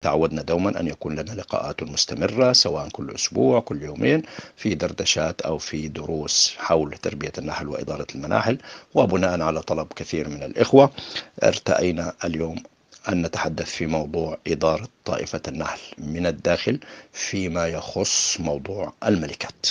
تعودنا دوما أن يكون لنا لقاءات مستمرة، سواء كل أسبوع كل يومين، في دردشات أو في دروس حول تربية النحل وإدارة المناحل. وبناء على طلب كثير من الإخوة، ارتأينا اليوم أن نتحدث في موضوع إدارة طائفة النحل من الداخل فيما يخص موضوع الملكات،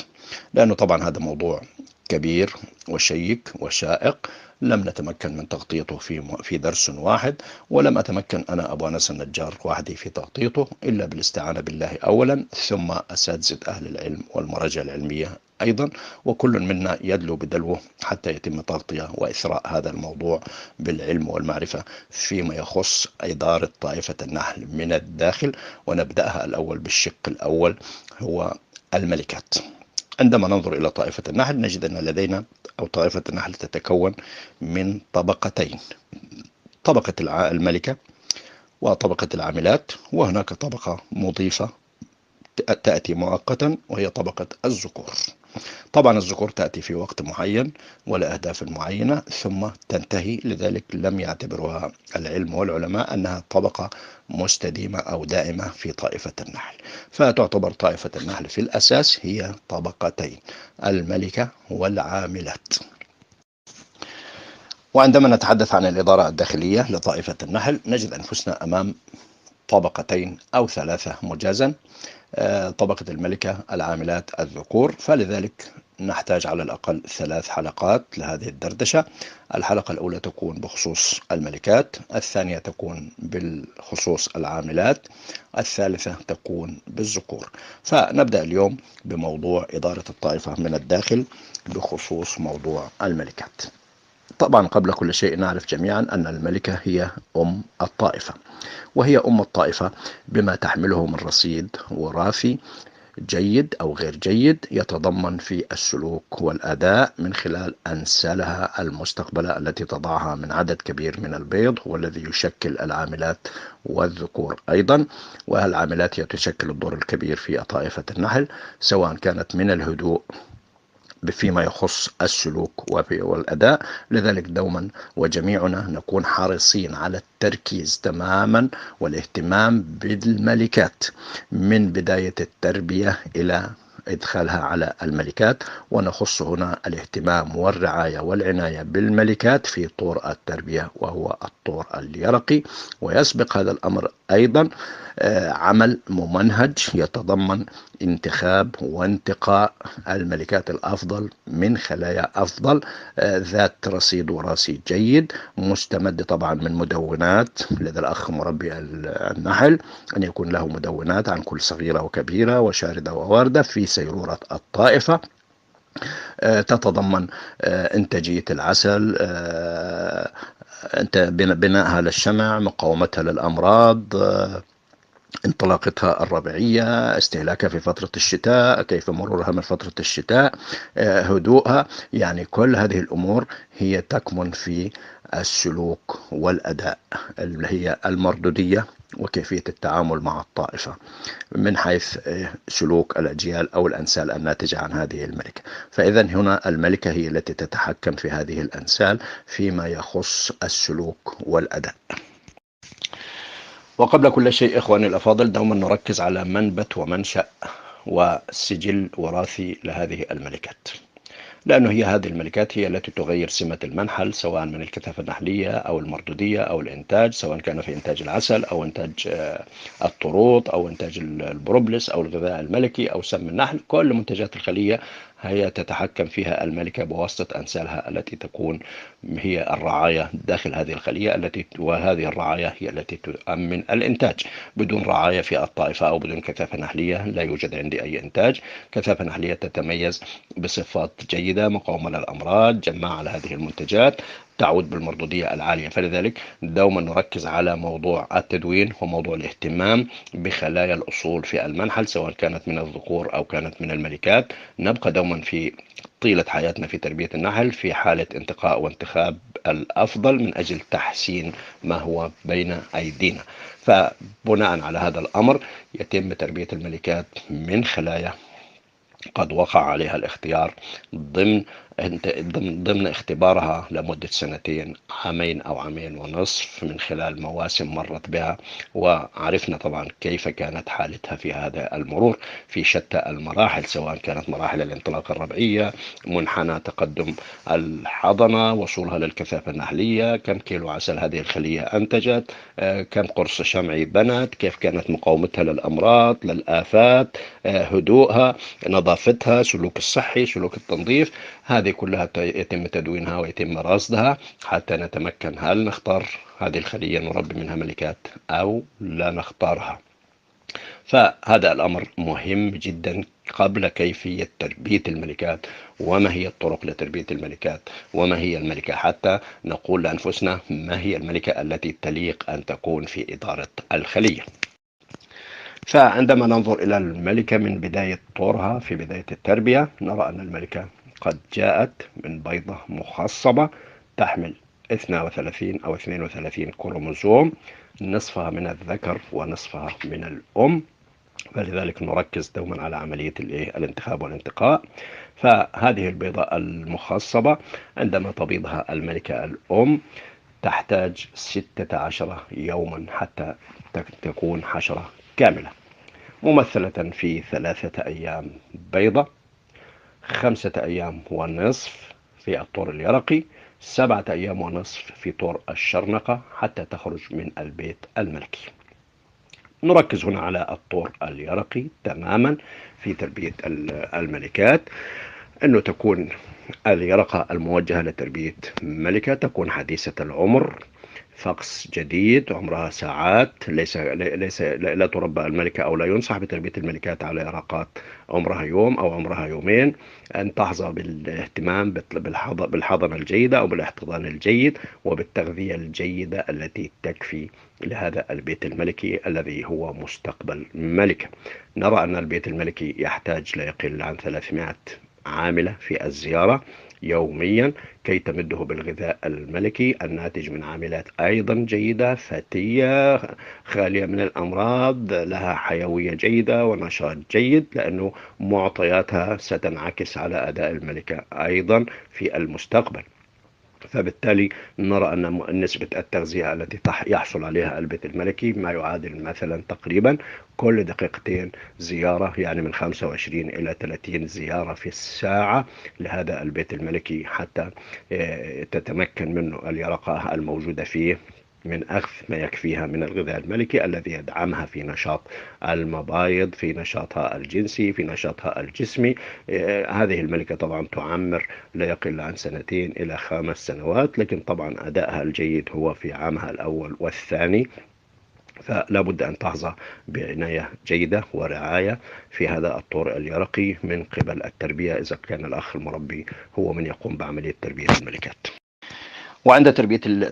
لأنه طبعا هذا موضوع كبير وشيق وشائق، لم نتمكن من تغطيته في درس واحد، ولم أتمكن أنا أبو أنس النجار وحدي في تغطيته إلا بالاستعانة بالله أولا، ثم أساتذة أهل العلم والمراجع العلمية أيضا، وكل منا يدلو بدلوه حتى يتم تغطية وإثراء هذا الموضوع بالعلم والمعرفة فيما يخص إدارة طائفة النحل من الداخل. ونبدأها الأول بالشق الأول، هو الملكات. عندما ننظر إلى طائفة النحل نجد أن لدينا أو طائفة النحل تتكون من طبقتين: طبقة الملكة وطبقة العاملات، وهناك طبقة مضيفة تأتي مؤقتا وهي طبقة الذكور. طبعا الذكور تأتي في وقت معين ولأهداف معينة ثم تنتهي، لذلك لم يعتبرها العلم والعلماء أنها طبقة مستديمة أو دائمة في طائفة النحل. فتعتبر طائفة النحل في الأساس هي طبقتين: الملكة والعاملات. وعندما نتحدث عن الإدارة الداخلية لطائفة النحل نجد أنفسنا أمام طبقتين أو ثلاثة مجازا: طبقة الملكة، العاملات، الذكور. فلذلك نحتاج على الأقل 3 حلقات لهذه الدردشة. الحلقة الأولى تكون بخصوص الملكات، الثانية تكون بالخصوص العاملات، الثالثة تكون بالذكور. فنبدأ اليوم بموضوع إدارة الطائفة من الداخل بخصوص موضوع الملكات. طبعا قبل كل شيء نعرف جميعا أن الملكة هي أم الطائفة، وهي أم الطائفة بما تحمله من رصيد وراثي جيد أو غير جيد، يتضمن في السلوك والأداء من خلال أنسالها المستقبلة التي تضعها من عدد كبير من البيض، والذي يشكل العاملات والذكور أيضا. والعاملات هي تشكل الدور الكبير في طائفة النحل، سواء كانت من الهدوء فيما يخص السلوك والأداء. لذلك دوما وجميعنا نكون حريصين على التركيز تماما والاهتمام بالملكات من بداية التربية إلى إدخالها على الملكات. ونخص هنا الاهتمام والرعاية والعناية بالملكات في طور التربية، وهو الطور اليرقي. ويسبق هذا الأمر أيضا عمل ممنهج يتضمن انتخاب وانتقاء الملكات الأفضل من خلايا أفضل، ذات رصيد وراثي جيد، مستمد طبعا من مدونات. لدى الأخ مربي النحل أن يكون له مدونات عن كل صغيرة وكبيرة وشاردة وواردة في سيرورة الطائفة، تتضمن إنتاجية العسل، بنائها للشمع، مقاومتها للأمراض، انطلاقتها الربيعية، استهلاكها في فترة الشتاء، كيف مرورها من فترة الشتاء، هدوءها. يعني كل هذه الأمور هي تكمن في السلوك والأداء اللي هي المردودية، وكيفية التعامل مع الطائفة من حيث سلوك الأجيال أو الأنسال الناتجة عن هذه الملكة. فإذا هنا الملكة هي التي تتحكم في هذه الأنسال فيما يخص السلوك والأداء. وقبل كل شيء إخواني الأفاضل، دوما نركز على منبت ومنشأ وسجل وراثي لهذه الملكات، لأنه هي هذه الملكات هي التي تغير سمة المنحل، سواء من الكثافة النحلية أو المردودية أو الإنتاج، سواء كان في إنتاج العسل أو إنتاج الطروط أو إنتاج البروبلس أو الغذاء الملكي أو سم النحل. كل منتجات الخلية هي تتحكم فيها الملكة بواسطة أنسالها التي تكون هي الرعاية داخل هذه الخلية، وهذه الرعاية هي التي تؤمن الإنتاج. بدون رعاية في الطائفة أو بدون كثافة نحلية لا يوجد عندي أي إنتاج. كثافة نحلية تتميز بصفات جيدة، مقاومة للأمراض، جماعة لهذه المنتجات، تعود بالمردودية العالية. فلذلك دوما نركز على موضوع التدوين وموضوع الاهتمام بخلايا الأصول في المنحل، سواء كانت من الذكور أو كانت من الملكات. نبقى دوما في طيلة حياتنا في تربية النحل في حالة انتقاء وانتخاب الأفضل من أجل تحسين ما هو بين أيدينا. فبناء على هذا الأمر يتم تربية الملكات من خلايا قد وقع عليها الاختيار ضمن ضمن اختبارها لمدة سنتين، عامين أو عامين ونصف، من خلال مواسم مرت بها، وعرفنا طبعا كيف كانت حالتها في هذا المرور في شتى المراحل، سواء كانت مراحل الانطلاقة الربعية، منحنى تقدم الحضنة، وصولها للكثافة النحلية، كم كيلو عسل هذه الخلية أنتجت، كم قرص شمعي بنت، كيف كانت مقاومتها للأمراض للآفات، هدوءها، نظافتها، سلوك الصحي، سلوك التنظيف. هذه كلها يتم تدوينها ويتم رصدها حتى نتمكن هل نختار هذه الخلية نربي منها ملكات أو لا نختارها. فهذا الأمر مهم جدا قبل كيفية تربية الملكات، وما هي الطرق لتربية الملكات، وما هي الملكة، حتى نقول لأنفسنا ما هي الملكة التي تليق أن تكون في إدارة الخلية. فعندما ننظر إلى الملكة من بداية طورها في بداية التربية، نرى أن الملكة قد جاءت من بيضة مخصبة تحمل 32 أو 32 كروموزوم، نصفها من الذكر ونصفها من الأم. فلذلك نركز دوما على عملية الانتخاب والانتقاء. فهذه البيضة المخصبة عندما تبيضها الملكة الأم تحتاج 16 يوما حتى تكون حشرة كاملة، ممثلة في 3 أيام بيضة، 5 أيام ونصف في الطور اليرقي، 7 أيام ونصف في طور الشرنقة حتى تخرج من البيت الملكي. نركز هنا على الطور اليرقي تماما في تربية الملكات، أنه تكون اليرقة الموجهة لتربية ملكة تكون حديثة العمر، فقس جديد عمرها ساعات، ليس لا تربى الملكة أو لا ينصح بتربية الملكات على يرقات عمرها يوم أو عمرها يومين. أن تحظى بالاهتمام بالحضانة الجيدة أو بالاحتضان الجيد وبالتغذية الجيدة التي تكفي لهذا البيت الملكي الذي هو مستقبل ملكة. نرى أن البيت الملكي يحتاج لا يقل عن 300 عاملة في الزيارة يوميا كي تمده بالغذاء الملكي الناتج من عاملات أيضا جيدة فتية خالية من الأمراض، لها حيوية جيدة ونشاط جيد، لأنه معطياتها ستنعكس على أداء الملكة أيضا في المستقبل. فبالتالي نرى أن نسبة التغذية التي يحصل عليها البيت الملكي ما يعادل مثلا تقريبا كل دقيقتين زيارة، يعني من 25 إلى 30 زيارة في الساعة لهذا البيت الملكي حتى تتمكن منه اليرقة الموجودة فيه من أخذ ما يكفيها من الغذاء الملكي الذي يدعمها في نشاط المبايض، في نشاطها الجنسي، في نشاطها الجسمي. هذه الملكة طبعا تعمر لا يقل عن 2 إلى 5 سنوات، لكن طبعا أدائها الجيد هو في عامها الأول والثاني. فلا بد أن تحظى بعناية جيدة ورعاية في هذا الطور اليرقي من قبل التربية، إذا كان الأخ المربي هو من يقوم بعملية تربية الملكات. وعند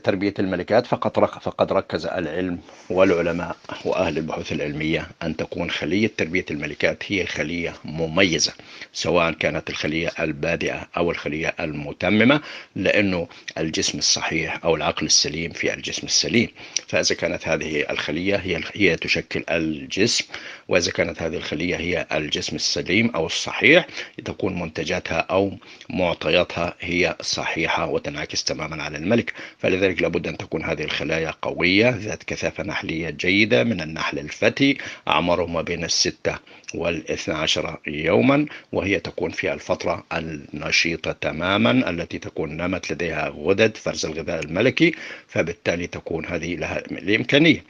تربية الملكات فقد ركز العلم والعلماء وأهل البحوث العلمية أن تكون خلية تربية الملكات هي خلية مميزة، سواء كانت الخلية البادئة أو الخلية المتممة، لأنه الجسم الصحيح أو العقل السليم في الجسم السليم. فإذا كانت هذه الخلية هي تشكل الجسم، وإذا كانت هذه الخلية هي الجسم السليم أو الصحيح، تكون منتجاتها أو معطياتها هي صحيحة وتنعكس تماما على الملك. فلذلك لابد أن تكون هذه الخلايا قوية ذات كثافة نحلية جيدة من النحل الفتي، أعمارهم ما بين 6 و12 يوما، وهي تكون في الفترة النشيطة تماما التي تكون نمت لديها غدد فرز الغذاء الملكي، فبالتالي تكون هذه لها الإمكانية.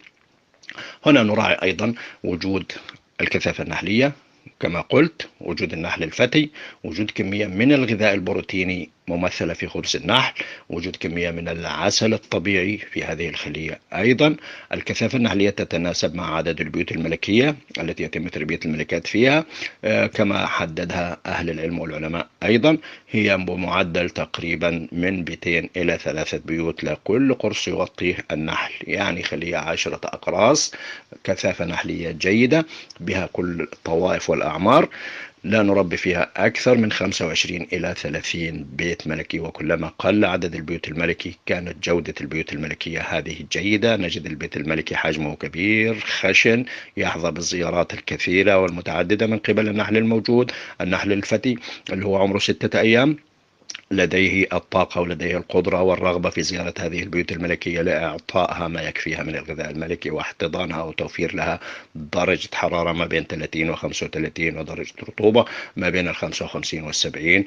هنا نراعي أيضا وجود الكثافة النحلية، كما قلت وجود النحل الفتي، وجود كمية من الغذاء البروتيني ممثلة في خبز النحل، وجود كمية من العسل الطبيعي في هذه الخلية أيضا. الكثافة النحلية تتناسب مع عدد البيوت الملكية التي يتم تربية الملكات فيها، كما حددها أهل العلم والعلماء أيضا، هي بمعدل تقريبا من 200 إلى 3 بيوت لكل قرص يغطيه النحل، يعني خلية 10 أقراص، كثافة نحلية جيدة بها كل الطوائف والأعمار. لا نربي فيها أكثر من 25 إلى 30 بيت ملكي، وكلما قل عدد البيوت الملكي كانت جودة البيوت الملكية هذه جيدة. نجد البيت الملكي حجمه كبير خشن، يحظى بالزيارات الكثيرة والمتعددة من قبل النحل الموجود، النحل الفتي اللي هو عمره 6 أيام. لديه الطاقة ولديه القدرة والرغبة في زيارة هذه البيوت الملكية لإعطائها ما يكفيها من الغذاء الملكي واحتضانها وتوفير لها درجة حرارة ما بين 30 و 35 ودرجة رطوبة ما بين 55 و 70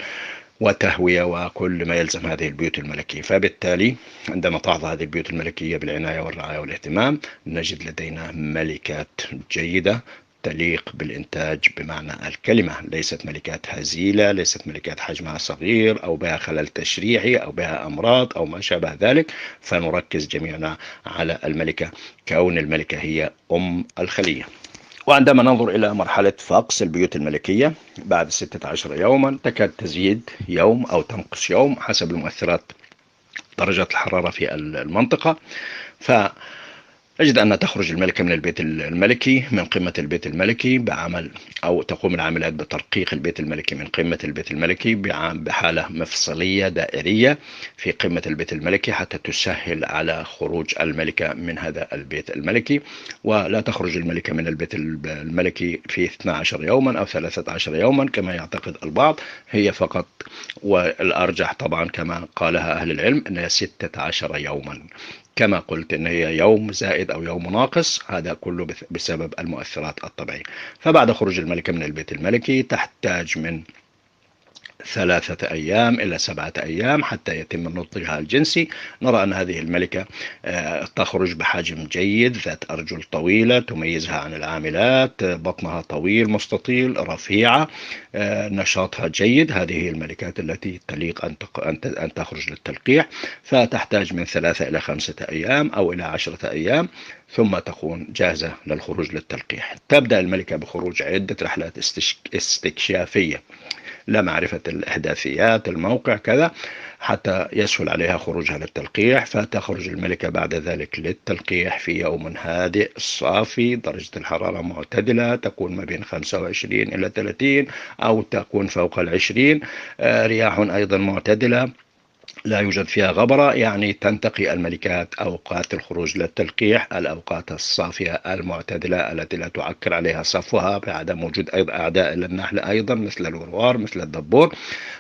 وتهوية وكل ما يلزم هذه البيوت الملكية. فبالتالي عندما تحظى هذه البيوت الملكية بالعناية والرعاية والاهتمام نجد لدينا ملكات جيدة تليق بالإنتاج بمعنى الكلمة، ليست ملكات هزيلة، ليست ملكات حجمها صغير أو بها خلل تشريحي أو بها أمراض أو ما شابه ذلك. فنركز جميعنا على الملكة، كون الملكة هي أم الخلية. وعندما ننظر إلى مرحلة فقس البيوت الملكية بعد 16 يوما تكاد تزيد يوم أو تنقص يوم حسب المؤثرات درجة الحرارة في المنطقة. أجد أن تخرج الملكة من البيت الملكي من قمة البيت الملكي بعمل أو تقوم العاملات بترقيق البيت الملكي من قمة البيت الملكي بحالة مفصلية دائرية في قمة البيت الملكي حتى تسهل على خروج الملكة من هذا البيت الملكي. ولا تخرج الملكة من البيت الملكي في 12 يوما أو 13 يوما كما يعتقد البعض، هي فقط والأرجح طبعا كما قالها أهل العلم أنها 16 يوما. كما قلت إن هي يوم زائد أو يوم ناقص، هذا كله بسبب المؤثرات الطبيعية. فبعد خروج الملكة من البيت الملكي تحتاج من 3 أيام إلى 7 أيام حتى يتم نضجها الجنسي. نرى أن هذه الملكة تخرج بحجم جيد، ذات أرجل طويلة تميزها عن العاملات، بطنها طويل مستطيل، رفيعة، نشاطها جيد. هذه هي الملكات التي تليق أن تخرج للتلقيح. فتحتاج من 3 إلى 5 أيام أو إلى 10 أيام ثم تكون جاهزة للخروج للتلقيح. تبدأ الملكة بخروج عدة رحلات استكشافية لمعرفة الإحداثيات الموقع كذا حتى يسهل عليها خروجها للتلقيح. فتخرج الملكة بعد ذلك للتلقيح في يوم هادئ صافي، درجة الحرارة معتدلة تكون ما بين 25 إلى 30 أو تكون فوق 20، رياح أيضا معتدلة لا يوجد فيها غبرة. يعني تنتقي الملكات أوقات الخروج للتلقيح الأوقات الصافية المعتدلة التي لا تعكر عليها صفوها بعدم وجود أعداء للنحل أيضا مثل الوروار مثل الدبور.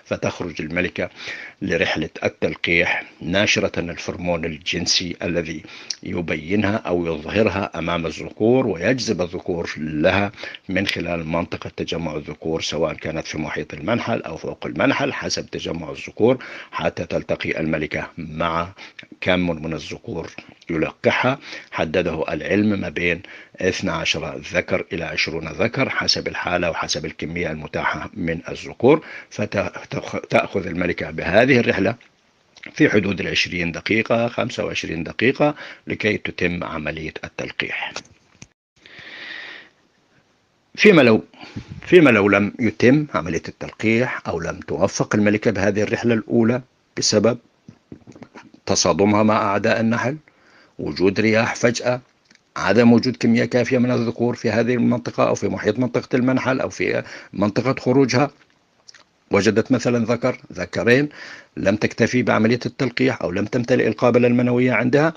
فتخرج الملكة لرحلة التلقيح ناشرة الفرمون الجنسي الذي يبينها أو يظهرها أمام الذكور ويجذب الذكور لها من خلال منطقة تجمع الذكور سواء كانت في محيط المنحل أو فوق المنحل حسب تجمع الذكور، حتى تلتقي الملكة مع كم من الذكور يلقحها. حدده العلم ما بين 12 ذكر إلى 20 ذكر حسب الحالة وحسب الكمية المتاحة من الذكور. فتأخذ الملكة بهذه الرحلة في حدود 20 دقيقة 25 دقيقة لكي تتم عملية التلقيح. فيما لو لم يتم عملية التلقيح أو لم توفق الملكة بهذه الرحلة الأولى بسبب تصادمها مع أعداء النحل، وجود رياح فجأة، عدم وجود كمية كافية من الذكور في هذه المنطقة أو في محيط منطقة المنحل أو في منطقة خروجها، وجدت مثلا ذكرين لم تكتفي بعملية التلقيح أو لم تمتلئ القابلة المنوية عندها،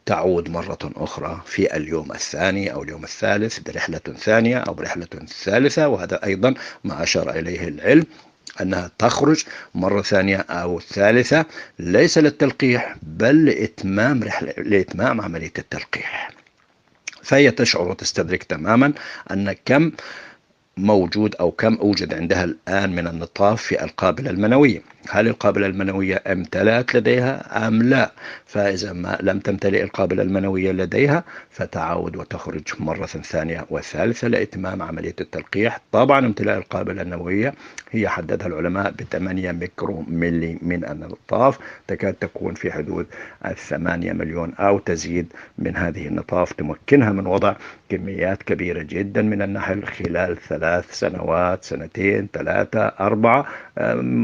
تعود مرة أخرى في اليوم الثاني أو اليوم الثالث برحلة ثانية أو برحلة ثالثة. وهذا أيضا ما أشار إليه العلم أنها تخرج مرة ثانية أو ثالثة ليس للتلقيح بل لإتمام عملية التلقيح. فهي تشعر وتستدرك تماما أن كم موجود أو كم أوجد عندها الآن من النطاف في القابلة المنوية. هل القابلة المنوية امتلأت لديها أم لا؟ فإذا ما لم تمتلئ القابلة المنوية لديها فتعود وتخرج مرة ثانية وثالثة لإتمام عملية التلقيح. طبعا امتلاء القابلة النووية هي حددها العلماء ب8 ميكرو ملي من النطاف، تكاد تكون في حدود 8 مليون أو تزيد من هذه النطاف تمكنها من وضع كميات كبيرة جدا من النحل خلال 3 سنوات 2 3 4.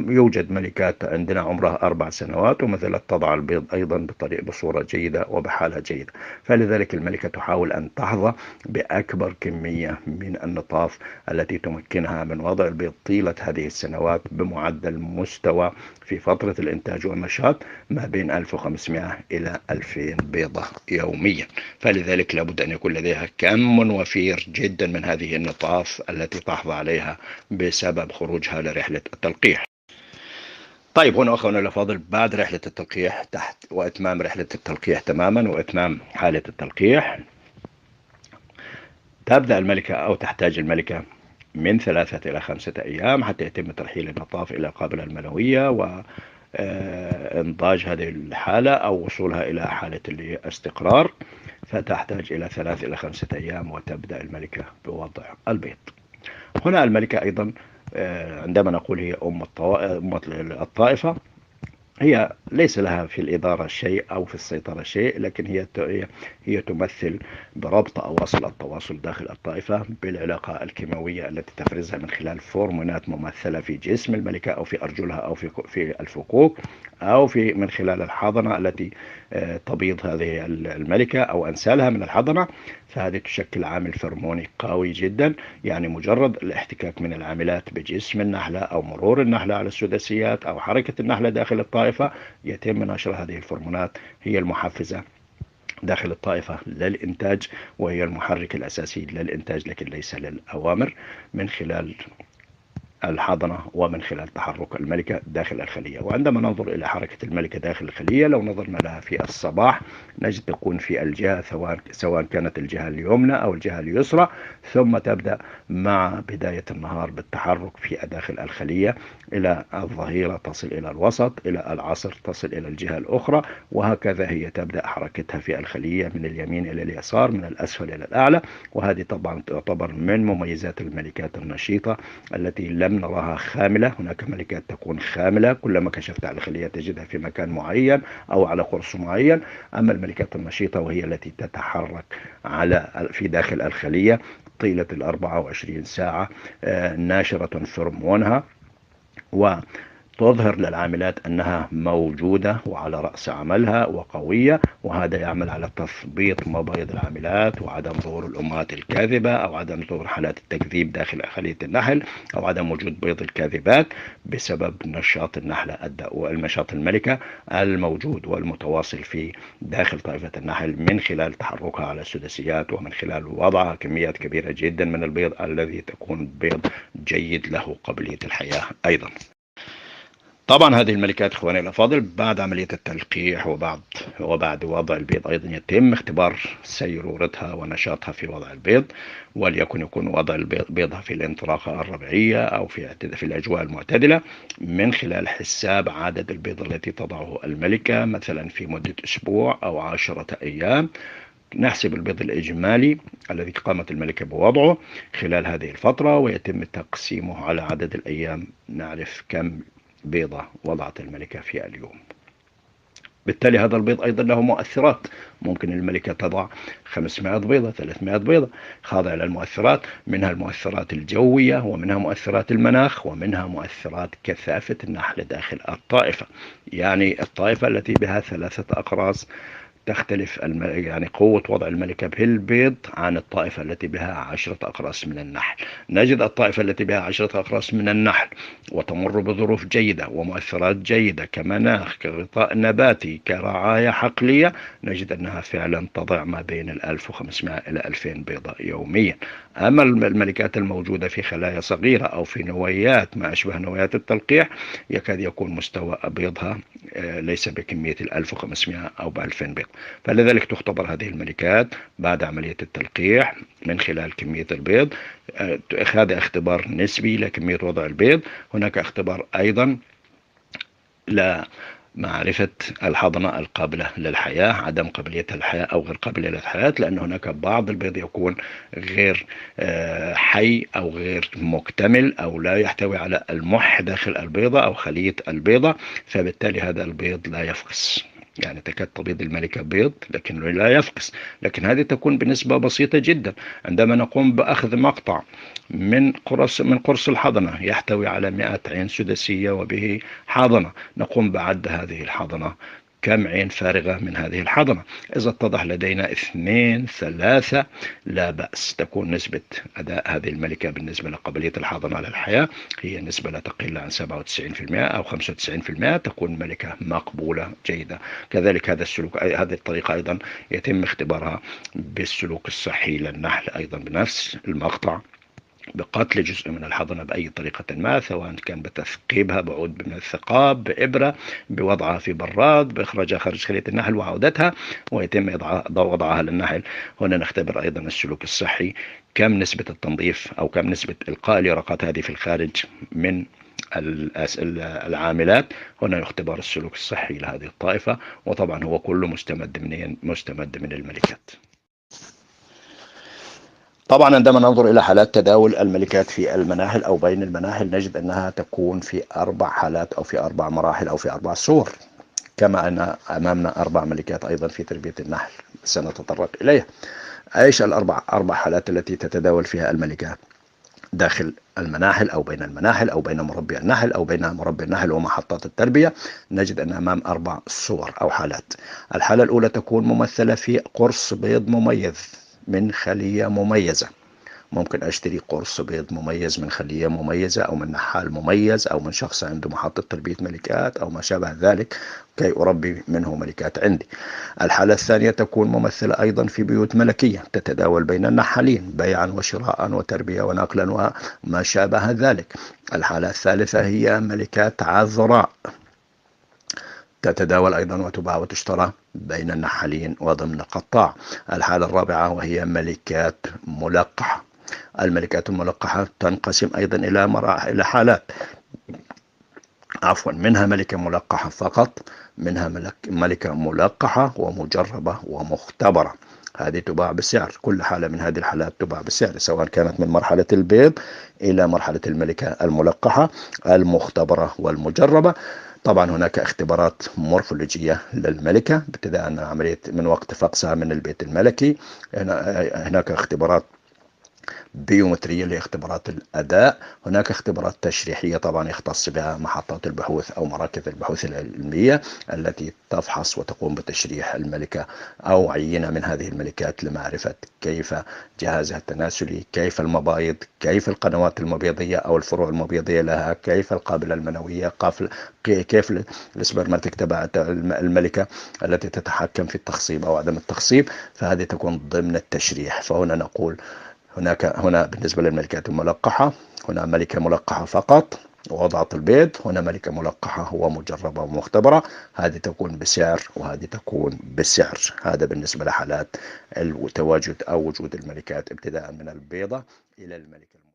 يوجد ملكات عندنا عمرها 4 سنوات وما زالت تضع البيض أيضا بصورة جيدة وبحالة جيدة. فلذلك الملكة تحاول أن تحظى بأكبر كمية من النطاف التي تمكنها من وضع البيض طيلة هذه السنوات بمعدل مستوى في فترة الإنتاج والنشاط ما بين 1500 إلى 2000 بيضة يوميا. فلذلك لابد أن يكون لديها كم وفير جدا من هذه النطاف التي تحظى عليها بسبب خروجها لرحلة التلقيح. طيب هنا أخونا الأفاضل، بعد رحلة التلقيح تحت وإتمام رحلة التلقيح تماما وإتمام حالة التلقيح، تبدأ الملكة أو تحتاج الملكة من 3 إلى 5 أيام حتى يتم ترحيل النطاف إلى القابلة المنوية وإنضاج هذه الحالة أو وصولها إلى حالة الاستقرار، فتحتاج إلى 3 إلى 5 أيام وتبدأ الملكة بوضع البيض. هنا الملكة أيضا عندما نقول هي أم الطائفة، هي ليس لها في الإدارة شيء أو في السيطرة شيء، لكن هي تمثل بربط أواصر التواصل داخل الطائفة بالعلاقة الكيماوية التي تفرزها من خلال هرمونات ممثلة في جسم الملكة أو في أرجلها أو في الفكوك أو من خلال الحضنة التي تبيض هذه الملكة أو أنسالها من الحضنة. فهذه تشكل عامل فرموني قوي جدا، يعني مجرد الاحتكاك من العاملات بجسم النحلة أو مرور النحلة على السداسيات أو حركة النحلة داخل الطائفة يتم نشر هذه الهرمونات، هي المحفزة داخل الطائفة للإنتاج، وهي المحرك الأساسي للإنتاج لكن ليس للأوامر، من خلال الحضنة ومن خلال تحرك الملكة داخل الخلية. وعندما ننظر إلى حركة الملكة داخل الخلية، لو نظرنا لها في الصباح نجد تكون في الجهة سواء كانت الجهة اليمنى أو الجهة اليسرى، ثم تبدأ مع بداية النهار بالتحرك في داخل الخلية إلى الظهيرة، تصل إلى الوسط، إلى العصر تصل إلى الجهة الأخرى، وهكذا هي تبدأ حركتها في الخلية من اليمين إلى اليسار، من الأسفل إلى الأعلى. وهذه طبعا تعتبر من مميزات الملكات النشيطة التي لم نراها خاملة. هناك ملكات تكون خاملة، كلما كشفت على الخلية تجدها في مكان معين أو على قرص معين. أما الملكات النشيطة وهي التي تتحرك في داخل الخلية طيلة 24 ساعة، ناشرة فرمونها وتظهر للعاملات أنها موجودة وعلى رأس عملها وقوية، وهذا يعمل على تثبيط مبايض العاملات وعدم ظهور الأمهات الكاذبة أو عدم ظهور حالات التكذيب داخل خلية النحل أو عدم وجود بيض الكاذبات بسبب نشاط النحلة والنشاط الملكة الموجود والمتواصل في داخل طائفة النحل من خلال تحركها على السداسيات ومن خلال وضعها كميات كبيرة جدا من البيض الذي تكون بيض جيد له قابلية الحياة أيضا. طبعا هذه الملكات اخواني الافاضل بعد عمليه التلقيح وبعد وضع البيض ايضا يتم اختبار سيرورتها ونشاطها في وضع البيض، يكون وضع بيضها في الانطلاقه الربيعيه او في الاجواء المعتدله، من خلال حساب عدد البيض التي تضعه الملكه مثلا في مده اسبوع او 10 ايام. نحسب البيض الإجمالي الذي قامت الملكة بوضعه خلال هذه الفترة ويتم تقسيمه على عدد الأيام، نعرف كم بيضة وضعت الملكة في اليوم. بالتالي هذا البيض أيضا له مؤثرات، ممكن الملكة تضع 500 بيضة 300 بيضة، خاضع للمؤثرات، منها المؤثرات الجوية ومنها مؤثرات المناخ ومنها مؤثرات كثافة النحل داخل الطائفة. يعني الطائفة التي بها 3 أقراص تختلف يعني قوة وضع الملكة بالبيض عن الطائفة التي بها 10 أقراص من النحل. نجد الطائفة التي بها 10 أقراص من النحل وتمر بظروف جيدة ومؤثرات جيدة كمناخ كغطاء نباتي كرعاية حقلية، نجد أنها فعلا تضع ما بين 1500 إلى 2000 بيضة يوميا. أما الملكات الموجودة في خلايا صغيرة أو في نويات ما أشبه نويات التلقيح يكاد يكون مستوى بيضها ليس بكمية 1500 أو 2000 بيض. فلذلك تختبر هذه الملكات بعد عملية التلقيح من خلال كمية البيض. هذا اختبار نسبي لكمية وضع البيض. هناك اختبار أيضا لمعرفة الحضنة القابلة للحياة، عدم قابلية الحياة أو غير قابلة للحياة، لأن هناك بعض البيض يكون غير حي أو غير مكتمل أو لا يحتوي على المح داخل البيضة أو خلية البيضة، فبالتالي هذا البيض لا يفقس، يعني تكاد تبيض الملكة بيض لكنه لا يفقس، لكن هذه تكون بنسبة بسيطة جدا. عندما نقوم بأخذ مقطع من قرص الحضنة يحتوي على 100 عين سداسية وبه حاضنة، نقوم بعد هذه الحضنة كم عين فارغة من هذه الحضنة. إذا اتضح لدينا 2 3 لا بأس، تكون نسبة أداء هذه الملكة بالنسبة لقابلية الحضنة للحياة هي نسبة لا تقل عن 97% أو 95%، تكون ملكة مقبولة جيدة. كذلك هذه الطريقة أيضا يتم اختبارها بالسلوك الصحي للنحل أيضا بنفس المقطع بقتل جزء من الحضنة بأي طريقة ما، سواء كان بتثقيبها بعود من الثقاب، بإبرة، بوضعها في براد، بإخراجها خارج خلية النحل وعودتها، ويتم وضعها للنحل. هنا نختبر أيضا السلوك الصحي، كم نسبة التنظيف أو كم نسبة إلقاء اليرقات هذه في الخارج من العاملات. هنا يختبر السلوك الصحي لهذه الطائفة، وطبعا هو كله مستمد من الملكات. طبعا عندما ننظر إلى حالات تداول الملكات في المناحل أو بين المناحل، نجد أنها تكون في 4 حالات أو في 4 مراحل أو في 4 صور، كما أن أمامنا 4 ملكات أيضا في تربية النحل سنتطرق إليها. أيش أربع حالات التي تتداول فيها الملكات داخل المناحل أو بين المناحل أو بين مربي النحل أو بين مربي النحل ومحطات التربية؟ نجد أن أمام 4 صور أو حالات. الحالة الأولى تكون ممثلة في قرص بيض مميز من خلية مميزة. ممكن أشتري قرص بيض مميز من خلية مميزة أو من نحال مميز أو من شخص عنده محطة تربية ملكات أو ما شابه ذلك كي أربي منه ملكات عندي. الحالة الثانية تكون ممثلة أيضا في بيوت ملكية تتداول بين النحالين بيعا وشراء وتربية ونقلا وما شابه ذلك. الحالة الثالثة هي ملكات عذراء تتداول أيضا وتباع وتشترى بين النحالين وضمن قطاع. الحالة الرابعة وهي ملكات ملقحة. الملكات الملقحة تنقسم أيضا إلى حالات، منها ملكة ملقحة فقط، منها ملكة ملقحة ومجربة ومختبرة. هذه تباع بسعر، كل حالة من هذه الحالات تباع بسعر، سواء كانت من مرحلة البيض إلى مرحلة الملكة الملقحة المختبرة والمجربة. طبعا هناك اختبارات مورفولوجية للملكة ابتداء من وقت فقسها من البيت الملكي. هناك اختبارات بيومترية لاختبارات الأداء. هناك اختبارات تشريحية طبعا يختص بها محطات البحوث أو مراكز البحوث العلمية التي تفحص وتقوم بتشريح الملكة أو عينة من هذه الملكات لمعرفة كيف جهازها التناسلي، كيف المبايض، كيف القنوات المبيضية أو الفروع المبيضية لها، كيف القابلة المنوية، كيف السبرماتيك تبع الملكة التي تتحكم في التخصيب أو عدم التخصيب. فهذه تكون ضمن التشريح. فهنا نقول هنا بالنسبة للملكات الملقحة، هنا ملكة ملقحة فقط ووضعت البيض، هنا ملكة ملقحة ومجربة ومختبرة، هذه تكون بسعر وهذه تكون بسعر. هذا بالنسبة لحالات التواجد أو وجود الملكات ابتداء من البيضة إلى الملكة.